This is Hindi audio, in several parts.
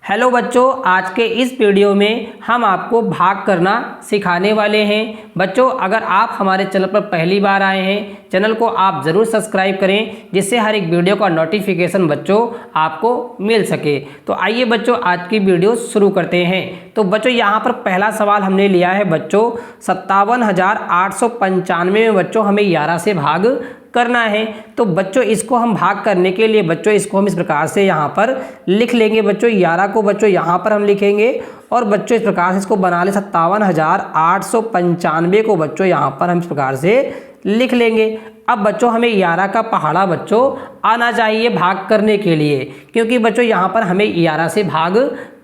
हेलो बच्चों, आज के इस वीडियो में हम आपको भाग करना सिखाने वाले हैं। बच्चों, अगर आप हमारे चैनल पर पहली बार आए हैं, चैनल को आप ज़रूर सब्सक्राइब करें, जिससे हर एक वीडियो का नोटिफिकेशन बच्चों आपको मिल सके। तो आइए बच्चों, आज की वीडियो शुरू करते हैं। तो बच्चों, यहाँ पर पहला सवाल हमने लिया है बच्चों 57,895 में बच्चों हमें 11 से भाग करना है। तो बच्चों इसको हम भाग करने के लिए बच्चों इसको हम इस प्रकार से यहाँ पर लिख लेंगे। बच्चों 11 को बच्चों यहाँ पर हम लिखेंगे और बच्चों इस प्रकार से इसको बना ले 57,895 को बच्चों यहाँ पर हम इस प्रकार से लिख लेंगे। अब बच्चों हमें 11 का पहाड़ा बच्चों आना चाहिए भाग करने के लिए, क्योंकि बच्चों यहाँ पर हमें 11 से भाग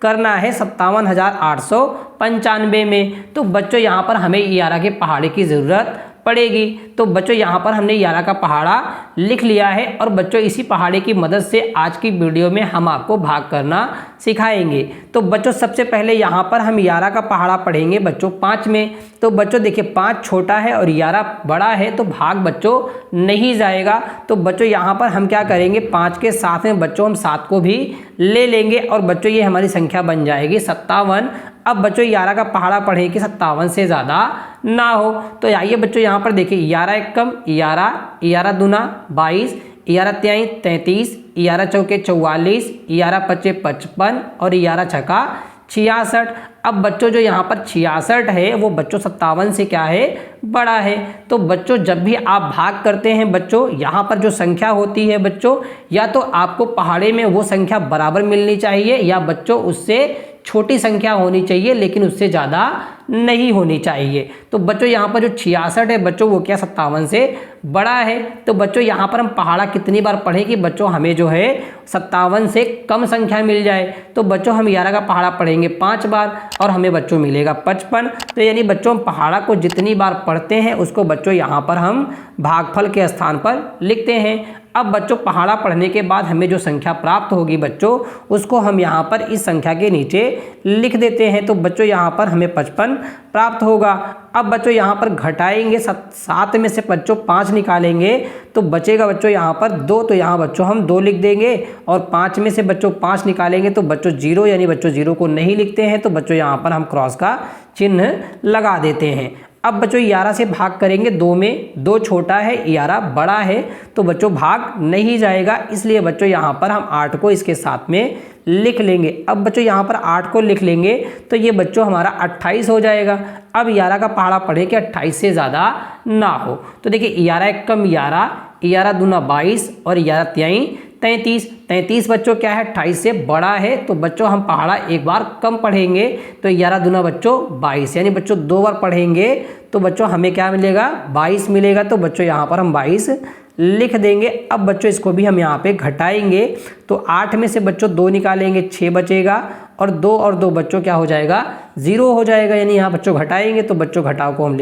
करना है 57,895 में। तो बच्चों यहाँ पर हमें 11 के पहाड़े की ज़रूरत पड़ेगी। तो बच्चों यहाँ पर हमने 11 का पहाड़ा लिख लिया है और बच्चों इसी पहाड़े की मदद से आज की वीडियो में हम आपको भाग करना सिखाएंगे। तो बच्चों सबसे पहले यहाँ पर हम 11 का पहाड़ा पढ़ेंगे बच्चों 5 में। तो बच्चों देखिए 5 छोटा है और 11 बड़ा है, तो भाग बच्चों नहीं जाएगा। तो बच्चों यहाँ पर हम क्या करेंगे, 5 के साथ में बच्चों हम 7 को भी ले लेंगे और बच्चों ये हमारी संख्या बन जाएगी 57। अब बच्चों 11 का पहाड़ा पढ़ें कि 57 से ज़्यादा ना हो। तो आइए बच्चों यहाँ पर देखिए 11 एक कम 11, 11 दूना 22, 11 तिहाई 33, 11 चौके 44, 11 पचे 55 और 11 छक्का 66। अब बच्चों जो यहाँ पर 66 है वो बच्चों 57 से क्या है, बड़ा है। तो बच्चों जब भी आप भाग करते हैं बच्चों, यहाँ पर जो संख्या होती है बच्चों, या तो आपको पहाड़े में वो संख्या बराबर मिलनी चाहिए या बच्चों उससे छोटी संख्या होनी चाहिए, लेकिन उससे ज़्यादा नहीं होनी चाहिए। तो बच्चों यहाँ पर जो 66 है बच्चों वो क्या 57 से बड़ा है। तो बच्चों यहाँ पर हम पहाड़ा कितनी बार पढ़ें कि बच्चों हमें जो है 57 से कम संख्या मिल जाए। तो बच्चों हम 11 का पहाड़ा पढ़ेंगे 5 बार और हमें बच्चों मिलेगा 55। तो यानी बच्चों हम पहाड़ा को जितनी बार पढ़ते हैं उसको बच्चों यहाँ पर हम भागफल के स्थान पर लिखते हैं। अब बच्चों पहाड़ा पढ़ने के बाद हमें जो संख्या प्राप्त होगी बच्चों उसको हम यहाँ पर इस संख्या के नीचे लिख देते हैं। तो बच्चों यहाँ पर हमें 55 प्राप्त होगा। अब बच्चों यहाँ पर घटाएंगे, 7 में से बच्चों 5 निकालेंगे तो बचेगा बच्चों यहाँ पर 2। तो यहाँ बच्चों हम 2 लिख देंगे और 5 में से बच्चों 5 निकालेंगे तो बच्चों 0, यानी बच्चों 0 को नहीं लिखते हैं। तो बच्चों यहाँ पर हम क्रॉस का चिन्ह लगा देते हैं। अब बच्चों 11 से भाग करेंगे 2 में, 2 छोटा है 11 बड़ा है, तो बच्चों भाग नहीं जाएगा, इसलिए बच्चों यहाँ पर हम 8 को इसके साथ में लिख लेंगे। अब बच्चों यहाँ पर 8 को लिख लेंगे तो ये बच्चों हमारा 28 हो जाएगा। अब 11 का पहाड़ा पढ़े कि 28 से ज़्यादा ना हो। तो देखिए 11 एक कम 11, 11 दूना 22 और 11 तिहाई 33। 33 बच्चों क्या है 28 से बड़ा है। तो बच्चों हम पहाड़ा एक बार कम पढ़ेंगे तो 11 दूना बच्चों 22, यानी बच्चों 2 बार पढ़ेंगे तो बच्चों हमें क्या मिलेगा, 22 मिलेगा। तो बच्चों यहाँ पर हम 22 लिख देंगे। अब बच्चों इसको भी हम यहाँ पे घटाएंगे तो 8 में से बच्चों 2 निकालेंगे 6 बचेगा और 2 और 2 बच्चों क्या हो जाएगा, 0 हो जाएगा। यानी यहाँ बच्चों घटाएंगे तो बच्चों घटाव को हम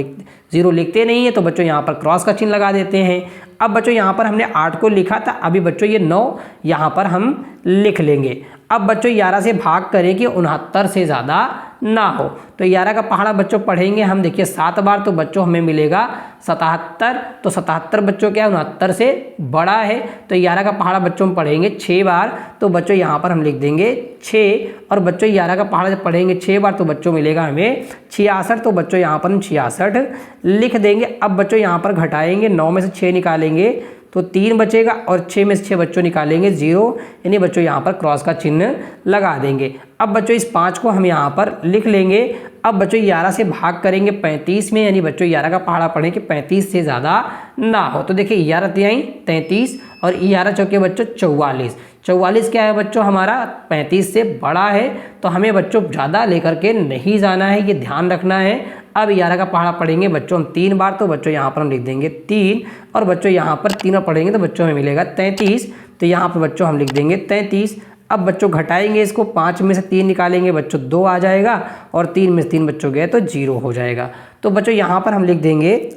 0 लिखते नहीं है, तो बच्चों यहाँ पर क्रॉस का चिन्ह लगा देते हैं। अब बच्चों यहाँ पर हमने 8 को लिखा था, अभी बच्चों ये 9 यहाँ पर हम लिख लेंगे। अब बच्चों 11 से भाग करें कि 69 से ज़्यादा ना हो। तो 11 का पहाड़ा बच्चों पढ़ेंगे हम देखिए 7 बार तो बच्चों हमें मिलेगा 77। तो 77 बच्चों क्या है 69 से बड़ा है। तो 11 का पहाड़ा बच्चों हम पढ़ेंगे 6 बार तो बच्चों यहाँ पर हम लिख देंगे 6। और बच्चों 11 का पहाड़ा जब पढ़ेंगे 6 बार तो बच्चों मिलेगा हमें 66। तो बच्चों यहाँ पर हम 66 लिख देंगे। अब बच्चों यहाँ पर घटाएंगे, 9 में से 6 निकालेंगे तो 3 बचेगा और 6 में से 6 बच्चों निकालेंगे 0, यानी बच्चों यहाँ पर क्रॉस का चिन्ह लगा देंगे। अब बच्चों इस 5 को हम यहाँ पर लिख लेंगे। अब बच्चों 11 से भाग करेंगे 35 में, यानी बच्चों 11 का पहाड़ा पढ़ें कि 35 से ज़्यादा ना हो। तो देखिए 11 तिहाई 33 और 11 चौके बच्चों 44। 44 क्या है बच्चों हमारा 35 से बड़ा है, तो हमें बच्चों ज़्यादा लेकर के नहीं जाना है, ये ध्यान रखना है। अब 11 का पहाड़ा पढ़ेंगे बच्चों हम 3 बार तो बच्चों यहाँ पर हम लिख देंगे 3 और बच्चों यहाँ पर 3 बार पढ़ेंगे तो बच्चों में मिलेगा 33। तो यहाँ पर बच्चों हम लिख देंगे 33। अब बच्चों घटाएंगे इसको, 5 में से 3 निकालेंगे बच्चों 2 आ जाएगा और 3 में से 3 बच्चों गए तो 0 हो जाएगा। तो बच्चों यहाँ पर हम लिख देंगे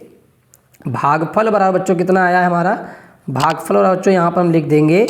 भागफल बराबर बच्चों कितना आया है हमारा, भागफल और बच्चों यहाँ पर हम लिख देंगे।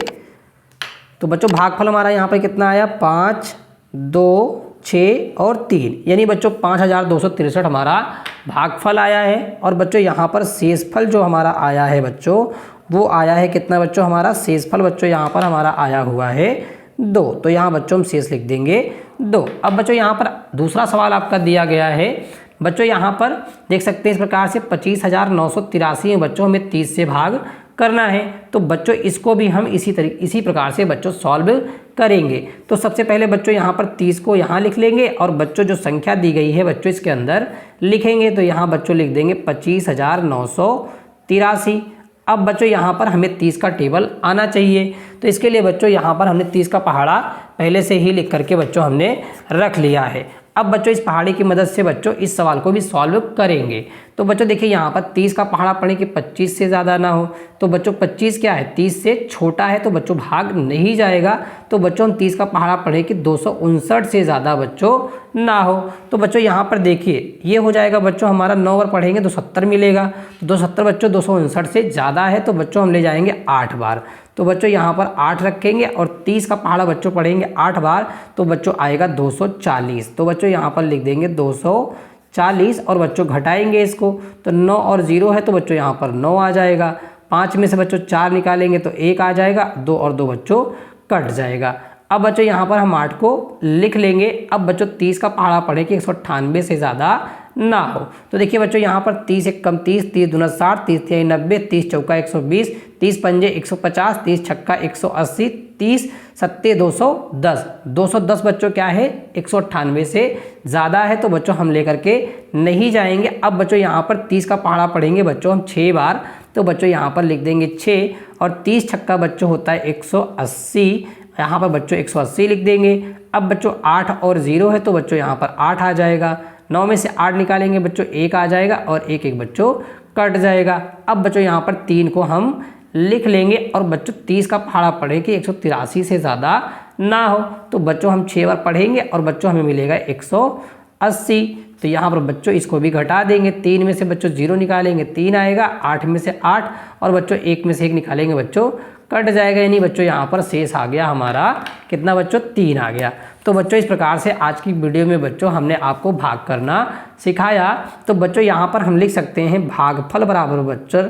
तो बच्चों भागफल हमारा यहाँ पर कितना आया 5, 2, 6 और 3, यानी बच्चों 5263 हमारा भागफल आया है। और बच्चों यहाँ पर शेषफल जो हमारा आया है बच्चों वो आया है कितना बच्चों, हमारा शेषफल बच्चों यहाँ पर हमारा आया हुआ है 2। तो यहाँ बच्चों हम शेष लिख देंगे 2। अब बच्चों यहाँ पर दूसरा सवाल आपका दिया गया है। बच्चों यहाँ पर देख सकते हैं इस प्रकार से 25,983 में बच्चों हमें 30 से भाग करना है। तो बच्चों इसको भी हम इसी प्रकार से बच्चों सॉल्व करेंगे। तो सबसे पहले बच्चों यहाँ पर 30 को यहाँ लिख लेंगे और बच्चों जो संख्या दी गई है बच्चों इसके अंदर लिखेंगे। तो यहाँ बच्चों लिख देंगे 25,983। अब बच्चों यहाँ पर हमें 30 का टेबल आना चाहिए। तो इसके लिए बच्चों यहाँ पर हमने 30 का पहाड़ा पहले से ही लिख करके बच्चों हमने रख लिया है। अब बच्चों इस पहाड़ी की मदद से बच्चों इस सवाल को भी सॉल्व करेंगे। तो बच्चों देखिए यहाँ पर 30 का पहाड़ा पढ़ें कि 25 से ज़्यादा ना हो। तो बच्चों 25 क्या है 30 से छोटा है, तो बच्चों भाग नहीं जाएगा। तो बच्चों हम 30 का पहाड़ा पढ़ें कि 259 से ज़्यादा बच्चों ना हो। तो बच्चों यहाँ पर देखिए ये हो जाएगा बच्चों हमारा 9 बार पढ़ेंगे 270 मिलेगा। तो 270 बच्चों 259 से ज़्यादा है, तो बच्चों हम ले जाएंगे 8 बार। तो बच्चों यहाँ पर 8 रखेंगे और 30 का पहाड़ा बच्चों पढ़ेंगे 8 बार, तो बच्चों आएगा 240। तो बच्चों यहाँ पर लिख देंगे 240 और बच्चों घटाएंगे इसको। तो 9 और 0 है, तो बच्चों यहाँ पर 9 आ जाएगा। 5 में से बच्चों 4 निकालेंगे तो 1 आ जाएगा। 2 और 2 बच्चों कट जाएगा। अब बच्चों यहाँ पर हम 8 को लिख लेंगे। अब बच्चों 30 का पहाड़ा पढ़े कि 198 से ज़्यादा ना हो। तो देखिए बच्चों यहाँ पर 30 एक कम 30, 30 दूना 60, 30 तिहाई 90, 30 चौका 120, 30 पंजे 150, 30 छक्का 180, 30 सत्ते 210। 210 बच्चों क्या है 198 से ज़्यादा है, तो बच्चों हम लेकर के नहीं जाएंगे। अब बच्चों यहाँ पर 30 का पहाड़ा पढ़ेंगे बच्चों हम 6 बार। तो बच्चों यहाँ पर लिख देंगे 6 और 30 छक्का बच्चों होता है 180। यहाँ पर बच्चों 180 लिख देंगे। अब बच्चों 8 और 0 है, तो बच्चों यहाँ पर 8 आ जाएगा। 9 में से 8 निकालेंगे बच्चों 1 आ जाएगा और 1 1 बच्चों कट जाएगा। अब बच्चों यहाँ पर 3 को हम लिख लेंगे और बच्चों 30 का पहाड़ा पढ़ें कि 183 से ज़्यादा ना हो। तो बच्चों हम 6 बार पढ़ेंगे और बच्चों हमें मिलेगा 180। तो यहाँ पर बच्चों इसको भी घटा देंगे। 3 में से बच्चों 0 निकालेंगे 3 आएगा। 8 में से 8 और बच्चों 1 में से 1 निकालेंगे बच्चों कट जाएगा। यानी बच्चों यहाँ पर शेष आ गया हमारा कितना बच्चों 3 आ गया। तो बच्चों इस प्रकार से आज की वीडियो में बच्चों हमने आपको भाग करना सिखाया। तो बच्चों यहाँ पर हम लिख सकते हैं भागफल बराबर बच्चों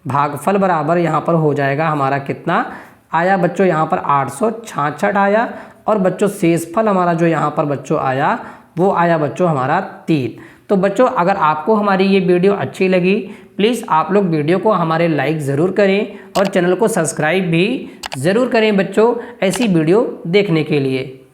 भागफल बराबर यहाँ पर हो जाएगा हमारा कितना आया बच्चों यहाँ पर 866 आया। और बच्चों शेषफल हमारा जो यहाँ पर बच्चों आया वो आया बच्चों हमारा 3। तो बच्चों अगर आपको हमारी ये वीडियो अच्छी लगी प्लीज़ आप लोग वीडियो को हमारे लाइक ज़रूर करें और चैनल को सब्सक्राइब भी ज़रूर करें बच्चों ऐसी वीडियो देखने के लिए।